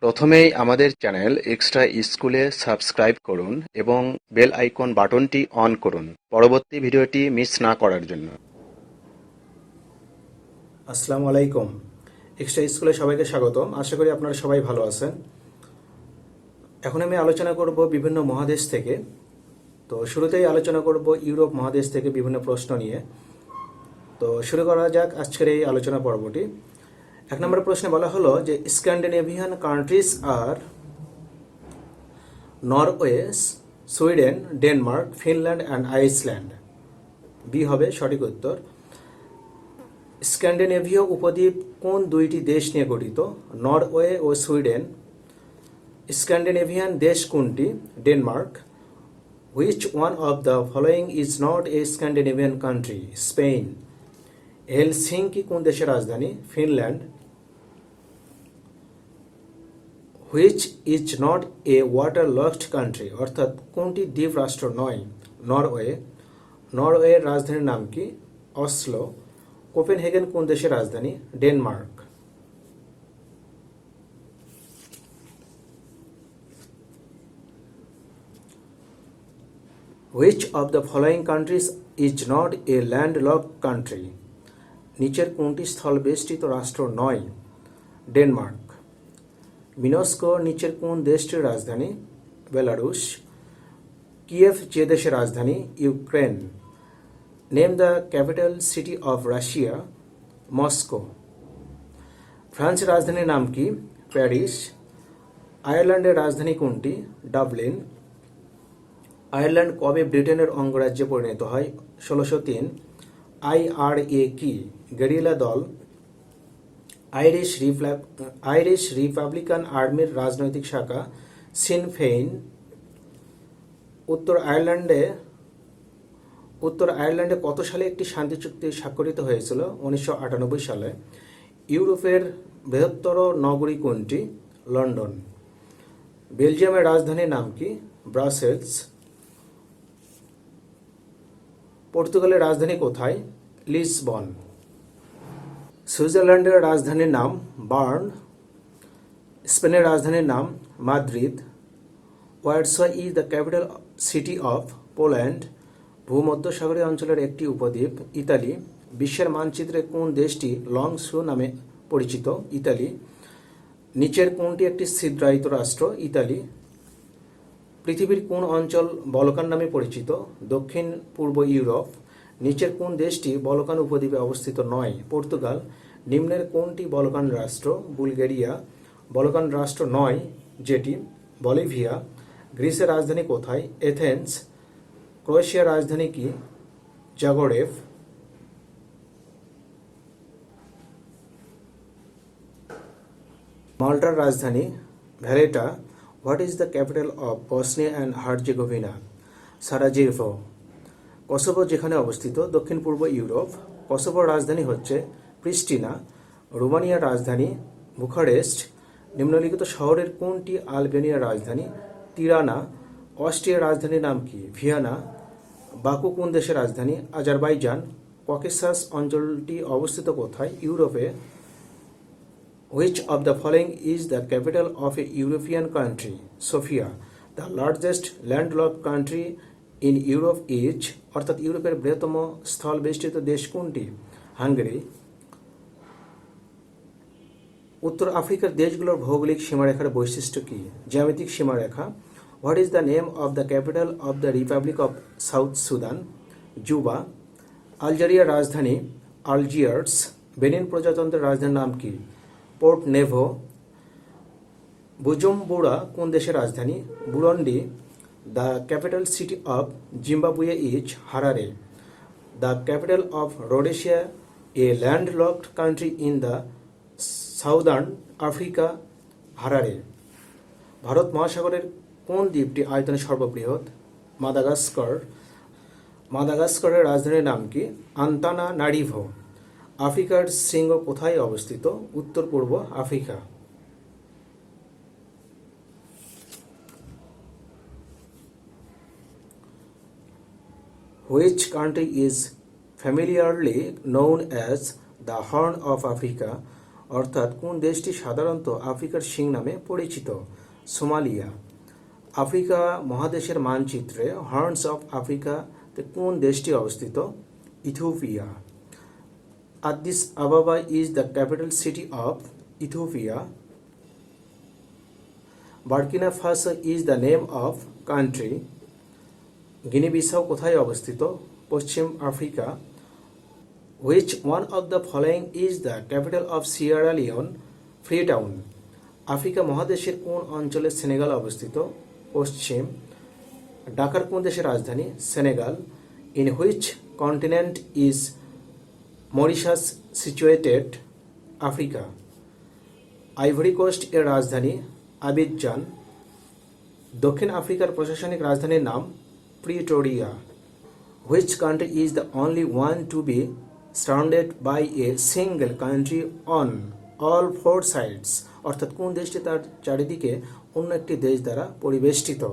প্রথমেই আমাদের channel extra স্কুলে সাবস্ক্রাইব করুন এবং বেল আইকন বাটনটি অন করুন পরবর্তী ভিডিওটি মিস না করার জন্য। আসসালামু আলাইকুম। এক্সট্রা স্কুলে সবাইকে স্বাগতম। আশা করি আপনারা সবাই ভালো আছেন। এখন আমি আলোচনা করব বিভিন্ন মহাদেশ থেকে। তো শুরুতেই আলোচনা করব ইউরোপ মহাদেশ থেকে বিভিন্ন প্রশ্ন নিয়ে। তো শুরু করা যাক আজকের এই আলোচনা পর্বটি। এক নম্বর প্রশ্নে বলা হলো যে স্ক্যান্ডিনেভিয়ান কান্ট্রিজ আর Norway, Sweden, Denmark, Finland and Iceland. B হবে সঠিক উত্তর। স্ক্যান্ডিনেভীয় উপদ্বীপ কোন দুইটি দেশ নিয়ে গঠিত? নরওয়ে ও সুইডেন। স্ক্যান্ডিনেভিয়ান দেশ কোনটি? Denmark. Which one of the following is not a Scandinavian country? Spain. Helsinki কোন দেশের রাজধানী? Finland. Which is not a water locked country, অর্থাৎ কোনটি দ্বীপ রাষ্ট্র নয়? নরওয়ে। নরওয়ের রাজধানীর নাম কি? অসলো। কোপেনহেগেন কোন দেশের রাজধানী? Denmark. Which of the following countries is not a landlocked country? নিচের কোনটি স্থলবেষ্টিত রাষ্ট্র নয়? ডেনমার্ক। মিনস্কো নিচের কোন দেশটির রাজধানী? বেলারুশ। কিয়েভ যে দেশের রাজধানী? Ukraine. Name the capital city of Russia. Moscow. ফ্রান্সের রাজধানীর নাম কি? প্যারিস। আয়ারল্যান্ডের রাজধানী কোনটি? ডাবলিন। আয়ারল্যান্ড কবে ব্রিটেনের অঙ্গরাজ্যে পরিণত হয়? 1603। IRA কি? গেরিলা দল। আইরিশ রিপাবলিকান আর্মির রাজনৈতিক শাখা সিন ফেইন। উত্তর আয়ারল্যান্ডে কত সালে একটি শান্তি চুক্তি স্বাক্ষরিত হয়েছিল? 1998 সালে। ইউরোপের বৃহত্তর নগরী কোনটি? লন্ডন। বেলজিয়ামের রাজধানীর নাম কি? ব্রাসেলস। পর্তুগালের রাজধানী কোথায়? লিসবন। সুইজারল্যান্ডের রাজধানীর নাম বার্ন। স্পেনের রাজধানীর নাম Madrid. Warsaw is the capital city of Poland. ভূমধ্যসাগরীয় অঞ্চলের একটি উপদ্বীপ। ইতালি। বিশ্বের মানচিত্রে কোন দেশটি লং সু নামে পরিচিত? ইতালি। নিচের কোনটি একটি ছিদ্রায়িত রাষ্ট্র? ইতালি। পৃথিবীর কোন অঞ্চল বলকান নামে পরিচিত? দক্ষিণ পূর্ব ইউরোপ। নিচের কোন দেশটি বলকান উপদ্বীপে অবস্থিত নয়? পর্তুগাল। নিম্নের কোনটি বলকান রাষ্ট্র? বুলগেরিয়া। বলকান রাষ্ট্র নয় যেটি? বলিভিয়া। গ্রিসের রাজধানী কোথায়? এথেন্স। ক্রোয়েশিয়ার রাজধানী কি? জাগরেব। মাল্টার রাজধানী Valletta. What is the capital of Bosnia and Herzegovina? Sarajevo. Kosovo যেখানে অবস্থিত? দক্ষিণ পূর্ব ইউরোপ। কসোভোর রাজধানী হচ্ছে প্রিস্টিনা। রোমানিয়ার রাজধানী বুখারেস্ট। নিম্নলিখিত শহরের কোনটি আলবেনিয়ার রাজধানী? তিরানা। অস্ট্রিয়ার রাজধানীর নাম কি? ভিয়েনা। বাকু কোন দেশের রাজধানী? আজারবাইজান। ককেসাস অঞ্চলটি অবস্থিত কোথায়? ইউরোপে। Which of the following is the capital of a European country? Sofia. The largest landlocked country in Europe is, অর্থাৎ ইউরোপের বৃহত্তম স্থলবেষ্টিত দেশ কোনটি? হাঙ্গেরি। উত্তর আফ্রিকার দেশগুলোর ভৌগোলিক সীমারেখার বৈশিষ্ট্য কি? জ্যামিতিক সীমারেখা। What is the name of the capital of the Republic of South Sudan? Juba. আলজেরিয়ার রাজধানী আলজিয়ার্স। বেনিন প্রজাতন্ত্রের রাজধানীর নাম কি? পোর্ট নেভো। বুজুম্বুরা কোন দেশের রাজধানী? Burundi. The capital city of Zimbabwe is Harare. The capital of Rhodesia, A landlocked country in the southern Africa, Harare. Bharat মহাসাগরের কোন দ্বীপটি আয়তনে সর্ববৃহৎ? মাদাগাস্কার। মাদাগাস্কারের রাজধানীর নাম কি? আন্তানানারিভো। আফ্রিকার শৃঙ্গ কোথায় অবস্থিত? উত্তর পূর্ব Africa. Which country is familiarly known as the Horn of Africa? অর্থাৎ কোন দেশটি সাধারণত আফ্রিকার সিং নামে পরিচিত? সোমালিয়া। আফ্রিকা মহাদেশের মানচিত্রে হর্নস অফ আফ্রিকাতে কোন দেশটি অবস্থিত? Ethiopia. Addis Ababa is the capital city of Ethiopia. Burkina Faso is the name of country. Guinea Bissau কোথায় অবস্থিত? পশ্চিম Africa. Which one of the following is the capital of Sierra Leone? Freetown. Africa মহাদেশের কোন অঞ্চলে Senegal অবস্থিত? পশ্চিম। ডাকার কোন দেশের রাজধানী? Senegal. In which continent is Mauritius situated? Africa. Ivory Coast এর রাজধানী? আবিদজান। দক্ষিণ আফ্রিকার প্রশাসনিক রাজধানীর নাম? Pretoria. Which country is the only one to be surrounded by a single country on all four sides? অর্থাৎ কোন দেশটি তার চারিদিকে অন্য একটি দেশ দ্বারা পরিবেষ্টিত?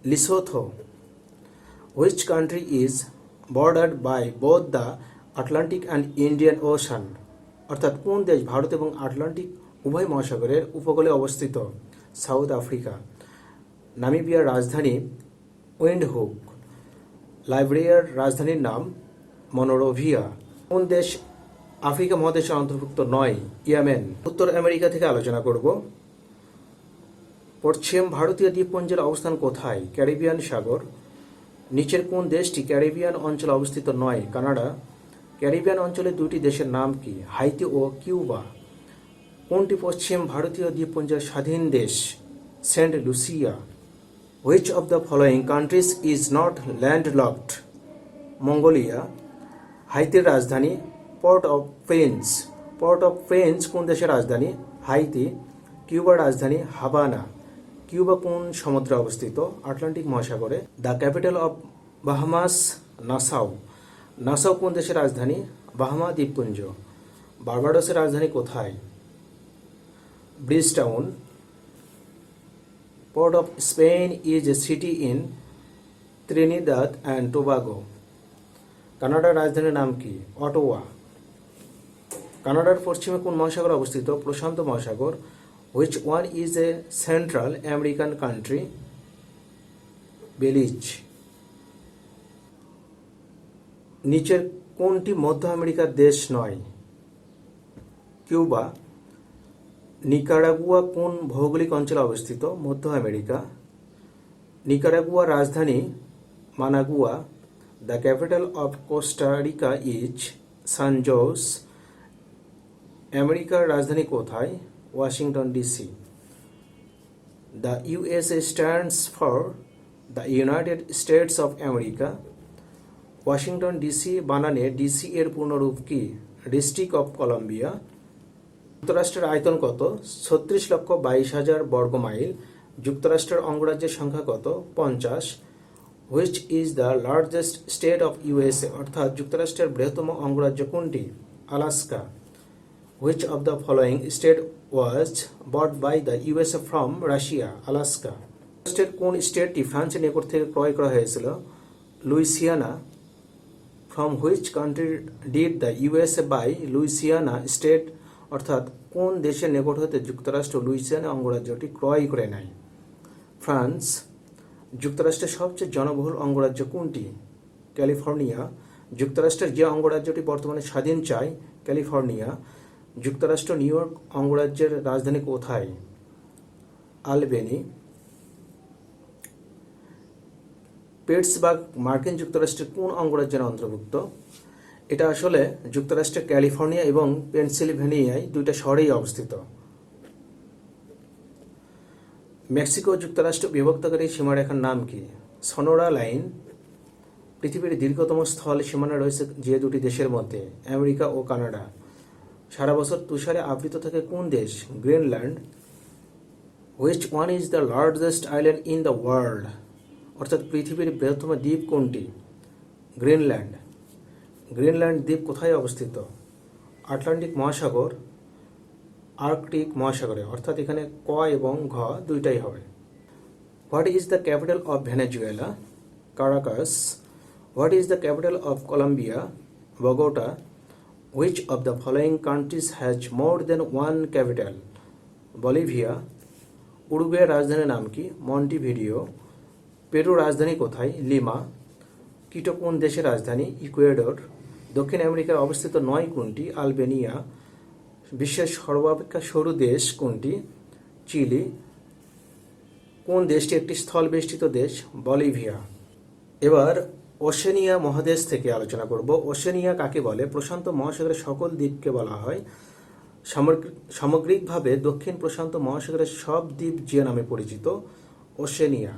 Lesotho. Which country is bordered by both the Atlantic and Indian Ocean? অর্থাৎ কোন দেশ ভারত এবং আটলান্টিক উভয় মহাসাগরের উপকূলে অবস্থিত? South Africa. নামিবিয়ার রাজধানী উইন্ডহুক। লাইবেরিয়ার রাজধানীর নাম মনোরোভিয়া। কোন দেশ আফ্রিকা মহাদেশের অন্তর্ভুক্ত নয়? ইয়েমেন। উত্তর আমেরিকা থেকে আলোচনা করব। পশ্চিম ভারতীয় দ্বীপপুঞ্জের অবস্থান কোথায়? ক্যারিবিয়ান সাগর। নিচের কোন দেশটি ক্যারিবিয়ান অঞ্চলে অবস্থিত নয়? কানাডা। ক্যারিবিয়ান অঞ্চলের দুটি দেশের নাম কি? হাইতি ও কিউবা। কোনটি পশ্চিম ভারতীয় দ্বীপপুঞ্জের স্বাধীন দেশ? Saint Lucia. Which of the following countries is not landlocked? Mongolia. হাইতির রাজধানী? Port au Prince. Port au Prince কোন দেশের রাজধানী? হাইতি। কিউবার রাজধানী? হাভানা। কিউবা কোন সমুদ্রে অবস্থিত? আটলান্টিক মহাসাগরে। The capital of Bahamas? Nassau. Nassau কোন দেশের রাজধানী? বাহামা দ্বীপপুঞ্জ। বার্বাডোসের রাজধানী কোথায়? Bridgetown. Port of Spain is a city in Trinidad and Tobago. কানাডার রাজধানীর নাম কি? অটোয়া। কানাডার পশ্চিমে কোন মহাসাগর অবস্থিত? প্রশান্ত মহাসাগর। Which one is a central American country? Belize. নিচের কোনটি মধ্য আমেরিকার দেশ নয়? কিউবা। নিকারাগুয়া কোন ভৌগোলিক অঞ্চলে অবস্থিত? মধ্য আমেরিকা। নিকারাগুয়ার রাজধানী? Managua. The capital of Costa Rica is San Jose. আমেরিকার রাজধানী কোথায়? Washington DC. The USA stands for the United States of America. Washington DC বানানে ডিসি এর পূর্ণরূপ কি? District of Columbia. যুক্তরাষ্ট্রের আয়তন কত? 36,22,000 বর্গ মাইল। যুক্তরাষ্ট্রের অঙ্গরাজ্যের সংখ্যা কত? 50। Which is the largest state of USA? অর্থাৎ যুক্তরাষ্ট্রের বৃহত্তম অঙ্গরাজ্য কোনটি? Alaska. Which of the following state was bought by the USA from Russia? Alaska. যুক্তরাষ্ট্রের কোন স্টেটটি ফ্রান্সের নিকট থেকে ক্রয় করা হয়েছিল? Louisiana. From which country did the USA buy Louisiana state? অর্থাৎ কোন দেশের নিকট হতে যুক্তরাষ্ট্র লুইসিয়ানা অঙ্গরাজ্যটি ক্রয় করে নেয়? ফ্রান্স। যুক্তরাষ্ট্রের সবচেয়ে জনবহুল অঙ্গরাজ্য কোনটি? ক্যালিফোর্নিয়া। যুক্তরাষ্ট্রের যে অঙ্গরাজ্যটি বর্তমানে স্বাধীন চায়? ক্যালিফোর্নিয়া। যুক্তরাষ্ট্র নিউ ইয়র্ক অঙ্গরাজ্যের রাজধানী কোথায়? আলবেনি। পিটসবার্গ মার্কিন যুক্তরাষ্ট্রের কোন অঙ্গরাজ্যের অন্তর্ভুক্ত? এটা আসলে যুক্তরাষ্ট্রের ক্যালিফোর্নিয়া এবং পেনসিলভেনিয়ায় দুইটা শহরেই অবস্থিত। মেক্সিকো যুক্তরাষ্ট্র বিভক্তকারী সীমারেখার নাম কি? সোনোরা লাইন। পৃথিবীর দীর্ঘতম স্থল সীমানা রয়েছে যে দুটি দেশের মধ্যে? আমেরিকা ও কানাডা। সারা বছর তুষারে আবৃত থাকে কোন দেশ? Greenland. Which one is the largest island in the world? অর্থাৎ পৃথিবীর বৃহত্তম দ্বীপ কোনটি? গ্রিনল্যান্ড। গ্রিনল্যান্ড দ্বীপ কোথায় অবস্থিত? আটলান্টিক মহাসাগর, আর্কটিক মহাসাগরে। অর্থাৎ এখানে ক এবং ঘ দুইটাই হবে। What is the capital of Venezuela? Caracas. What is the capital of Colombia? বগোটা। Which of the following countries has more than one capital? Bolivia. উরুগুয়ের রাজধানীর নাম কি? মন্টিভিডিও। পেরুর রাজধানী কোথায়? লিমা। কিটো কোন দেশের রাজধানী? ইকুয়েডর। দক্ষিণ আমেরিকায় অবস্থিত নয় কোনটি? আলবেনিয়া। বিশ্বের সর্বাপেক্ষা সরু দেশ কোনটি? চিলি। কোন দেশটি একটি স্থলবেষ্টিত দেশ? বলিভিয়া। এবার ওশেনিয়া মহাদেশ থেকে আলোচনা করব। ওশেনিয়া কাকে বলে? প্রশান্ত মহাসাগরের সকল দ্বীপকে বলা হয়। সামগ্রিকভাবে দক্ষিণ প্রশান্ত মহাসাগরের সব দ্বীপ যে নামে পরিচিত ওশেনিয়া।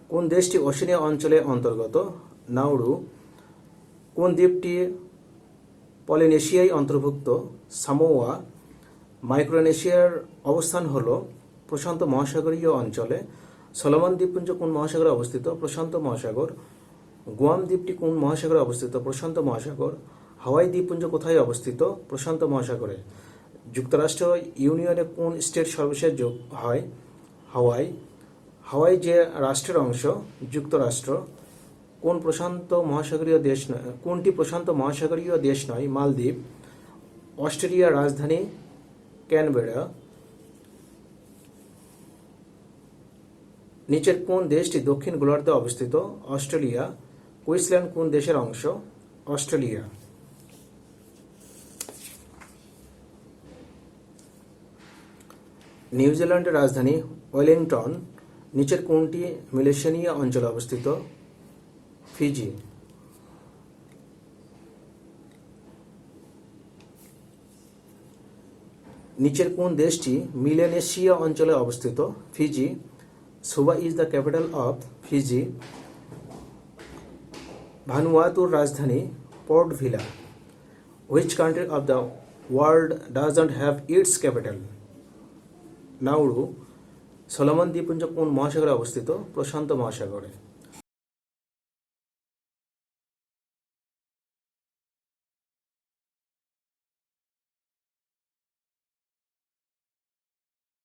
কোন দেশটি ওশেনিয়া অঞ্চলে অন্তর্গত? নাউরু। কোন দ্বীপটি পলিনেশিয়ায় অন্তর্ভুক্ত? সামোয়া। মাইক্রোনেশিয়ার অবস্থান হল প্রশান্ত মহাসাগরীয় অঞ্চলে। সলোমন দ্বীপপুঞ্জ কোন মহাসাগরে অবস্থিত? প্রশান্ত মহাসাগর। গুয়াম দ্বীপটি কোন মহাসাগরে অবস্থিত? প্রশান্ত মহাসাগর। হাওয়াই দ্বীপপুঞ্জ কোথায় অবস্থিত? প্রশান্ত মহাসাগরে। যুক্তরাষ্ট্র ইউনিয়নে কোন স্টেট সর্বশেষ যোগ হয়? হাওয়াই। হাওয়াই যে রাষ্ট্রের অংশ? যুক্তরাষ্ট্র। কোনটি প্রশান্ত মহাসাগরীয় দেশ নয়? মালদ্বীপ। অস্ট্রেলিয়ার রাজধানী ক্যানবেরা। নিচের কোন দেশটি দক্ষিণ গোলার্ধে অবস্থিত? অস্ট্রেলিয়া। কুইন্সল্যান্ড কোন দেশের অংশ? অস্ট্রেলিয়া। নিউজিল্যান্ডের রাজধানী ওয়েলিংটন। নিচের কোনটি মেলানেশিয়া অঞ্চলে অবস্থিত? ফিজি। নিচের কোন দেশটি মেলানেশিয়া অঞ্চলে অবস্থিত? Fiji. Suva is the capital of Fiji. ভানুয়াতুর রাজধানী Port Vila. Which country of the world doesn't have its capital? Nauru. Solomon দ্বীপপুঞ্জ কোন মহাসাগরে অবস্থিত? প্রশান্ত মহাসাগরে।